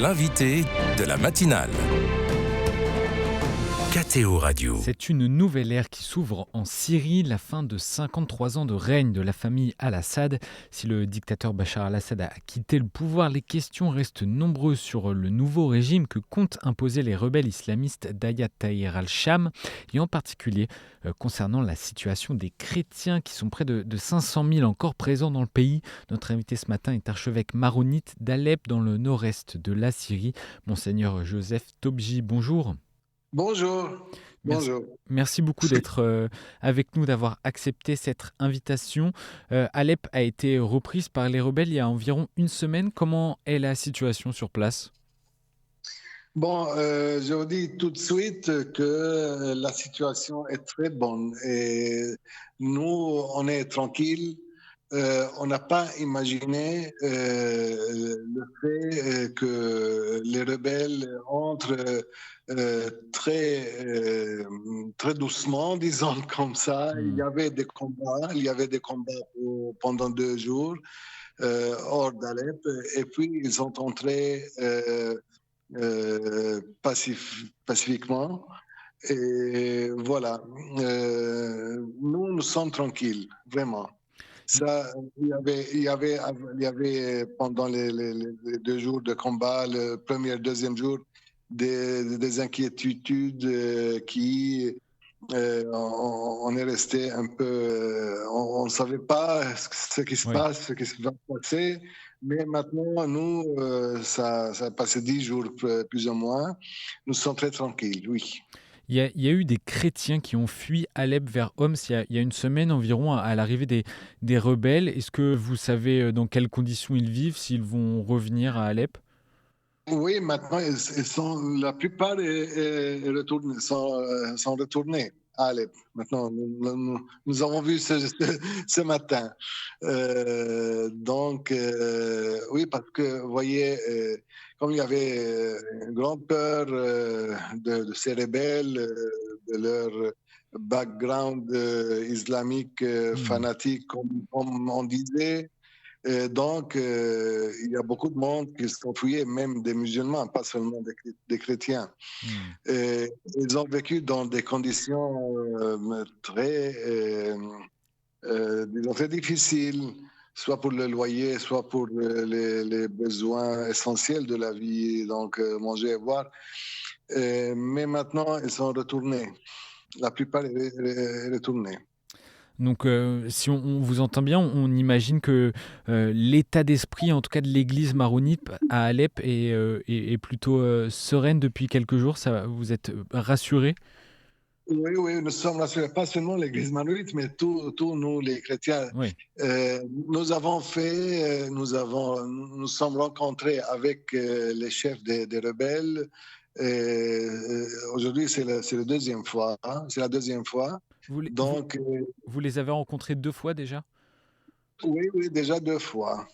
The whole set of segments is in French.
l'invité de la matinale. KTO Radio. C'est une nouvelle ère qui s'ouvre en Syrie, la fin de 53 ans de règne de la famille Al-Assad. Si le dictateur Bachar al-Assad a quitté le pouvoir, les questions restent nombreuses sur le nouveau régime que comptent imposer les rebelles islamistes d'Ayat Tahrir al-Sham, et en particulier concernant la situation des chrétiens qui sont près de 500 000 encore présents dans le pays. Notre invité ce matin est archevêque maronite d'Alep dans le nord-est de la Syrie, Monseigneur Joseph Tobji. Bonjour. Bonjour. Merci beaucoup d'être avec nous, d'avoir accepté cette invitation. Alep a été reprise par les rebelles il y a environ une semaine. Comment est la situation sur place ? Bon, je vous dis tout de suite que la situation est très bonne et nous, on est tranquille. On n'a pas imaginé le fait que les rebelles entrent très doucement, disons comme ça. Il y avait des combats pendant 2 jours hors d'Alep, et puis ils sont entrés pacifiquement. Et voilà, nous sommes tranquilles, vraiment. Ça, il y avait pendant les 2 jours de combat, le premier et deuxième jour, des inquiétudes qui on est resté un peu, on ne savait pas ce qui se passe, ce qui va se passer, mais maintenant nous, ça a passé 10 jours plus ou moins, nous sommes très tranquilles, oui. Il y a eu des chrétiens qui ont fui Alep vers Homs il y a une semaine environ à l'arrivée des rebelles. Est-ce que vous savez dans quelles conditions ils vivent, s'ils vont revenir à Alep ? Oui, maintenant, la plupart sont retournés à Alep. Maintenant, nous avons vu ce matin. Oui, parce que, vous voyez, comme il y avait une grande peur de ces rebelles, de leur background islamique fanatique, comme on disait. Donc, il y a beaucoup de monde qui se sont fouillés, même des musulmans, pas seulement des chrétiens. Ils ont vécu dans des conditions très difficiles, soit pour le loyer, soit pour les besoins essentiels de la vie, donc manger et boire. Mais maintenant, ils sont retournés. La plupart est retournée. Donc, si on vous entend bien, on imagine que l'état d'esprit, en tout cas de l'église maronite à Alep, est plutôt sereine depuis quelques jours. Ça, vous êtes rassurés ? Oui, nous sommes rassurés, pas seulement l'église maronite, mais tous nous, les chrétiens. Oui. Nous sommes rencontrés avec les chefs des rebelles. Aujourd'hui, c'est la deuxième fois. C'est la deuxième fois. Vous les avez rencontrés 2 fois déjà ? Oui, déjà 2 fois.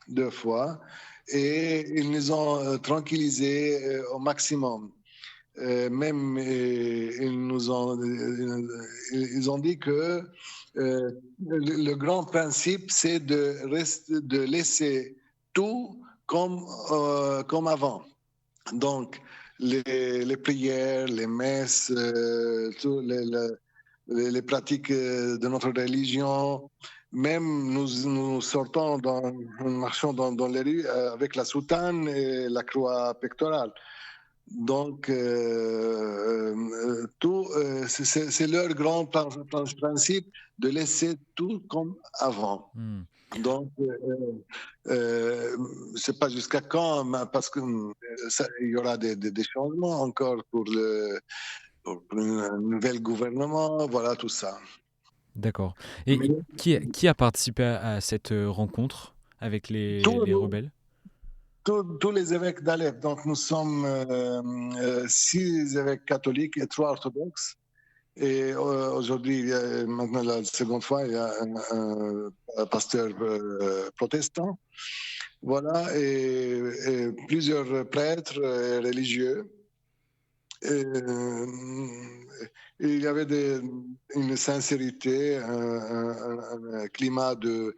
2 fois. Et ils nous ont tranquillisés au maximum. Ils ont dit que le grand principe, c'est de laisser tout comme avant. Donc, les prières, les messes, les pratiques de notre religion. Même nous sortons, nous marchons dans les rues avec la soutane et la croix pectorale. Donc, c'est leur grand principe de laisser tout comme avant. Donc, c'est pas jusqu'à quand, parce qu'il y aura des changements encore pour un nouvel gouvernement, voilà tout ça. D'accord. Et qui a participé à cette rencontre avec les rebelles ? Tous les évêques d'Alep. Donc, nous sommes 6 évêques catholiques et 3 orthodoxes. Et aujourd'hui, maintenant la seconde fois, il y a un pasteur protestant. Voilà, et plusieurs prêtres religieux. Il y avait une sincérité, un climat de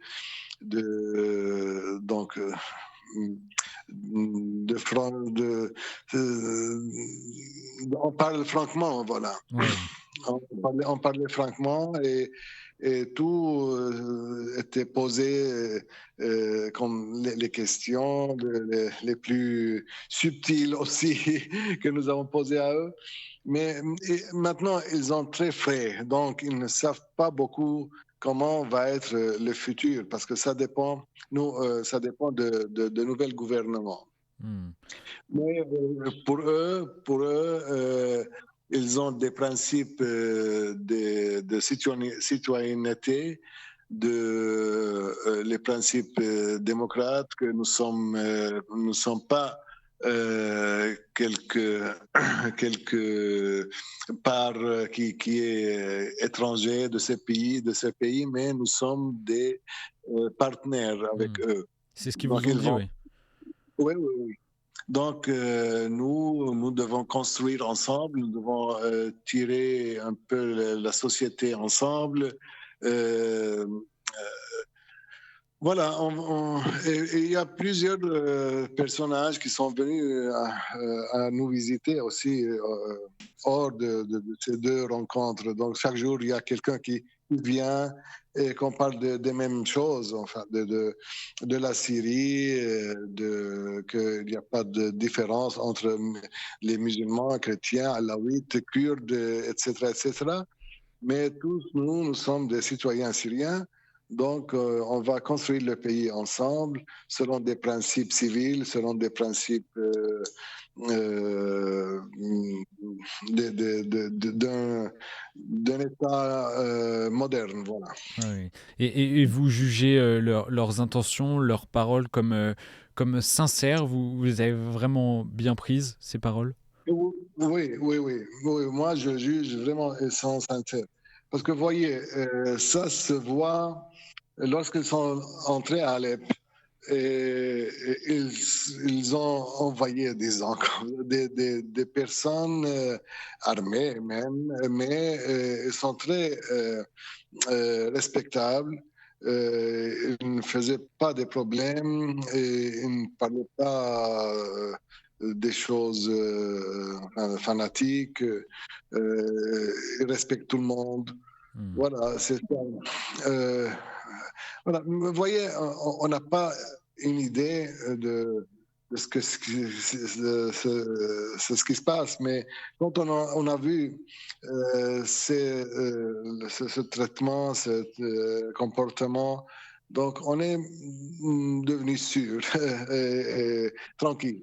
on parle franchement, voilà. Ouais. On parlait franchement et tout était posé comme les questions les plus subtiles aussi que nous avons posées à eux. Mais maintenant, ils sont très frais, donc ils ne savent pas beaucoup comment va être le futur, parce que ça dépend, ça dépend de nouvelles gouvernements. Hmm. Mais pour eux, ils ont des principes de citoyenneté, les principes démocrates, que nous ne sommes pas quelque part qui est étranger de ces pays, mais nous sommes des partenaires avec eux. C'est ce qu'ils Donc, vous ont dit, oui. Oui, oui, oui. Donc, nous devons construire ensemble, nous devons tirer un peu la société ensemble. Voilà, et il y a plusieurs personnages qui sont venus à nous visiter aussi hors de ces deux rencontres. Donc, chaque jour, il y a quelqu'un qui vient et qu'on parle des mêmes choses, enfin, de la Syrie, qu'il n'y a pas de différence entre les musulmans, chrétiens, alaouites, kurdes, etc., etc. Mais tous, nous sommes des citoyens syriens. Donc, on va construire le pays ensemble, selon des principes civils, selon des principes d'un État moderne. Voilà. Oui. Et vous jugez leurs intentions, leurs paroles comme sincères. Vous les avez vraiment bien prises, ces paroles? Oui. Moi, je juge vraiment sans sincère. Parce que, vous voyez, ça se voit lorsqu'ils sont entrés à Alep. Et ils ont envoyé des personnes armées même, mais ils sont très respectables. Ils ne faisaient pas de problèmes et ils ne parlaient pas des choses fanatiques. Ils respectent tout le monde. Voilà, c'est ça. Voilà. Vous voyez, on n'a pas une idée de ce qui se passe, mais quand on a vu ce traitement, ce comportement, donc on est devenu sûr et tranquille.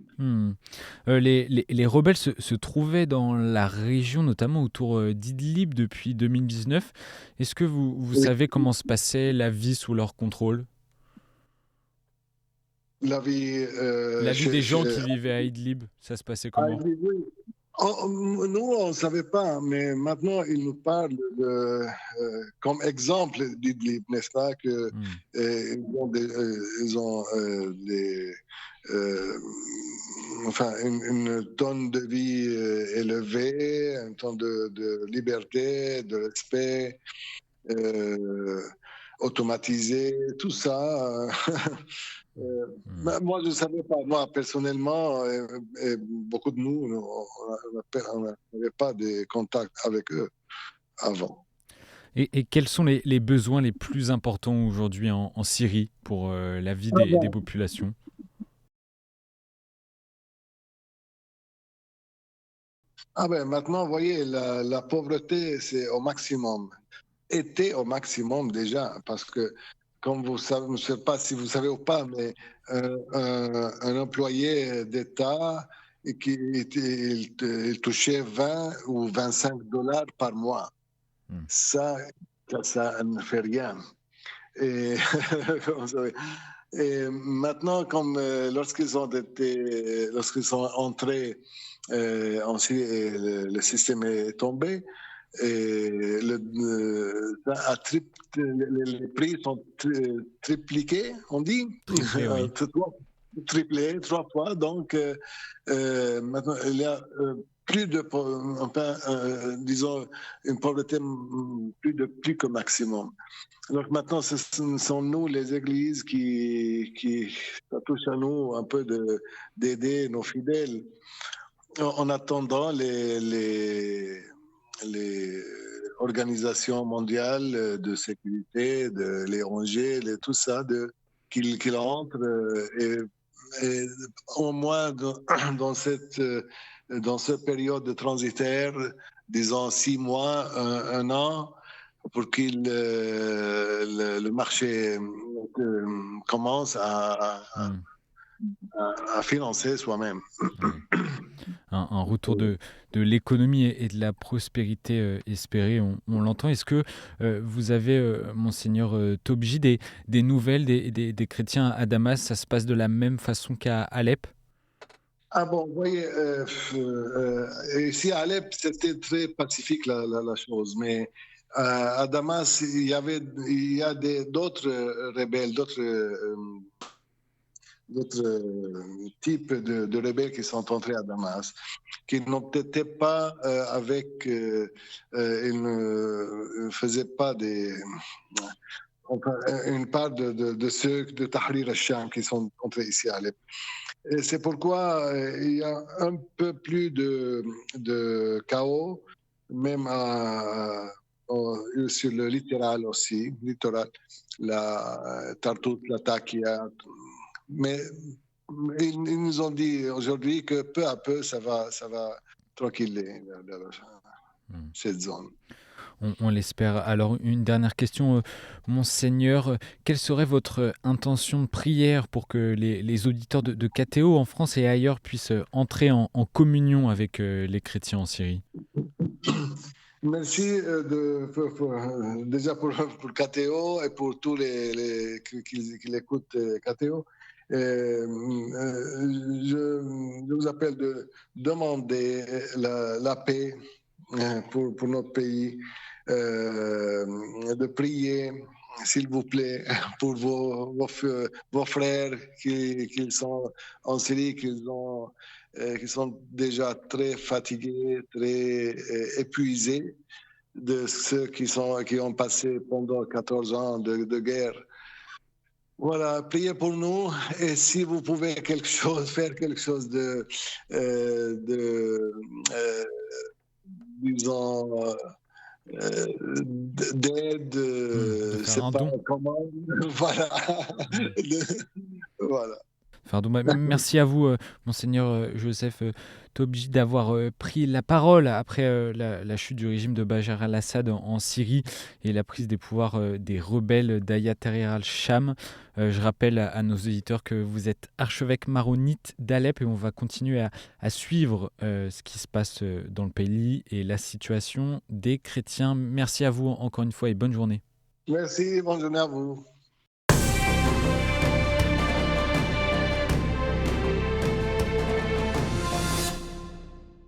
Les rebelles se trouvaient dans la région, notamment autour d'Idlib depuis 2019. Est-ce que vous savez comment se passait la vie sous leur contrôle? La vie des gens qui vivaient à Idlib, ça se passait comment? Oui. Nous, on ne savait pas, mais maintenant, ils nous parlent comme exemple d'Idlib, n'est-ce pas, que ils ont une tonne de vie élevée, un ton de liberté, de respect, automatisé, tout ça. Moi, je ne savais pas. Moi, personnellement, et beaucoup de nous, on n'avait pas de contact avec eux avant. Et quels sont les besoins les plus importants aujourd'hui en Syrie pour la vie des populations? Maintenant, vous voyez, la pauvreté, c'est au maximum. Était au maximum déjà, parce que, comme vous savez, je ne sais pas si vous savez ou pas, mais un employé d'État, il touchait 20 ou 25 dollars par mois. Ça ne fait rien. Et, et maintenant, comme lorsqu'ils sont entrés en Syrie, le système est tombé, et les prix sont tripliqués, on dit, triplés 3 fois. Donc, maintenant, il y a plus de, enfin, disons, une pauvreté plus que maximum. Donc maintenant, ce sont nous, les églises, ça touche à nous un peu d'aider nos fidèles en attendant les organisations mondiales de sécurité, les ONG, tout ça, qu'ils rentrent et au moins dans cette période transitaire, disons 6 mois, un an, pour que le marché commence à financer soi-même. Oui. Un retour de l'économie et de la prospérité espérée, on l'entend. Est-ce que vous avez, Monseigneur Tobji, des nouvelles des chrétiens à Damas? Ça se passe de la même façon qu'à Alep? Ah bon, vous voyez, ici à Alep, c'était très pacifique la chose, mais à Damas, il y a d'autres rebelles, d'autres types de rebelles qui sont entrés à Damas, qui n'étaient pas ils ne faisaient pas une part de ceux de Tahrir al-Sham qui sont entrés ici à Alep. Et c'est pourquoi il y a un peu plus de chaos, même sur le littoral aussi, la Tartout, la Takia. Mais ils nous ont dit aujourd'hui que peu à peu, ça va tranquiller cette zone. On l'espère. Alors, une dernière question, Monseigneur. Quelle serait votre intention de prière pour que les auditeurs de KTO en France et ailleurs puissent entrer en communion avec les chrétiens en Syrie? Merci déjà pour KTO et pour tous les qui écoutent KTO. Je vous appelle de demander la paix pour notre pays, de prier, s'il vous plaît, pour vos frères qui sont en Syrie, qui sont déjà très fatigués, très épuisés de ceux qui ont passé pendant 14 ans de guerre. Voilà, priez pour nous et si vous pouvez faire quelque chose disons, d'aide, De faire un pas don. comment, voilà. Voilà. Merci à vous, Monseigneur Joseph Tobji, d'avoir pris la parole après la chute du régime de Bachar al-Assad en Syrie et la prise des pouvoirs des rebelles d'Ayat Tahrir al-Sham. Je rappelle à nos auditeurs que vous êtes archevêque maronite d'Alep et on va continuer à suivre ce qui se passe dans le pays et la situation des chrétiens. Merci à vous encore une fois et bonne journée. Merci, bonne journée à vous.